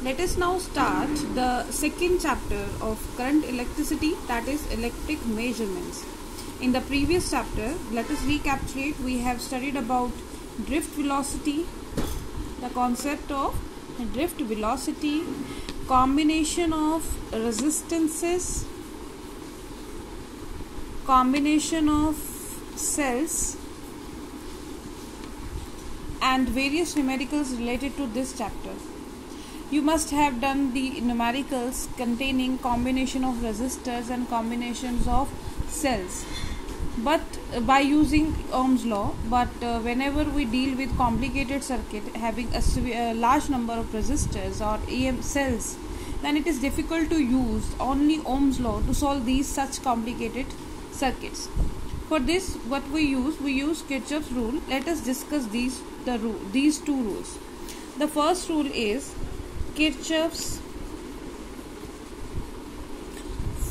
Let us now start the second chapter of current electricity, that is electric measurements. In the previous chapter, let us recapitulate. We have studied about drift velocity, the concept of drift velocity, combination of resistances, combination of cells, and various numericals related to this chapter. You must have done the numericals containing combination of resistors and combinations of cells, but by using Ohm's law. But whenever we deal with complicated circuit having a large number of resistors or EM cells, then it is difficult to use only Ohm's law to solve these such complicated circuits. For this, what we use Kirchhoff's rule. Let us discuss these two rules. The first rule is Kirchhoff's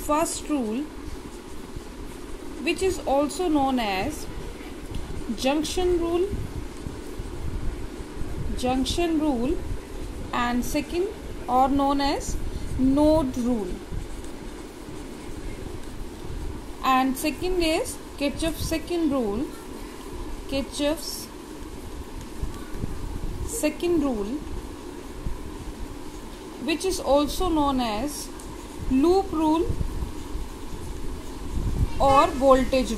first rule, which is also known as junction rule, and second or known as node rule, and second is Kirchhoff's second rule, which is also known as loop rule or voltage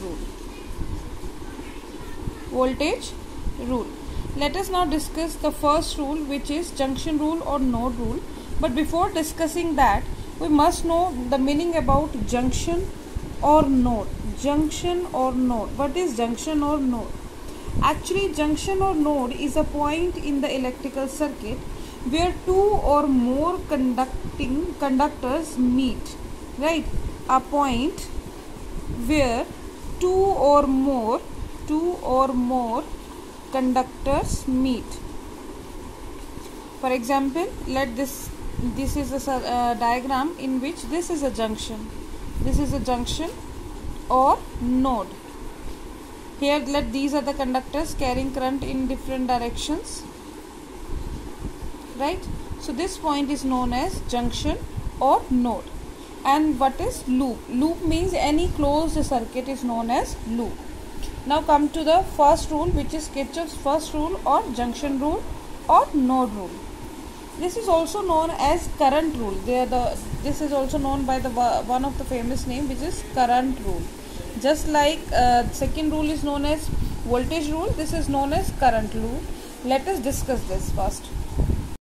rule. Let us now discuss the first rule, which is junction rule or node rule. But before discussing that, we must know the meaning about junction or node. What is junction or node? Actually, junction or node is a point in the electrical circuit where two or more conductors meet, right? A point where two or more conductors meet. For example, this is a diagram in which this is a junction. This is a junction or node. Here, these are the conductors carrying current in different directions, right? So this point is known as junction or node. And what is loop? Loop means any closed circuit is known as loop. Now come to the first rule, which is Kirchhoff's first rule or junction rule or node rule. This is also known as current rule. This is also known by one of the famous name, which is current rule. Just like second rule is known as voltage rule, this is known as current rule. Let us discuss this first.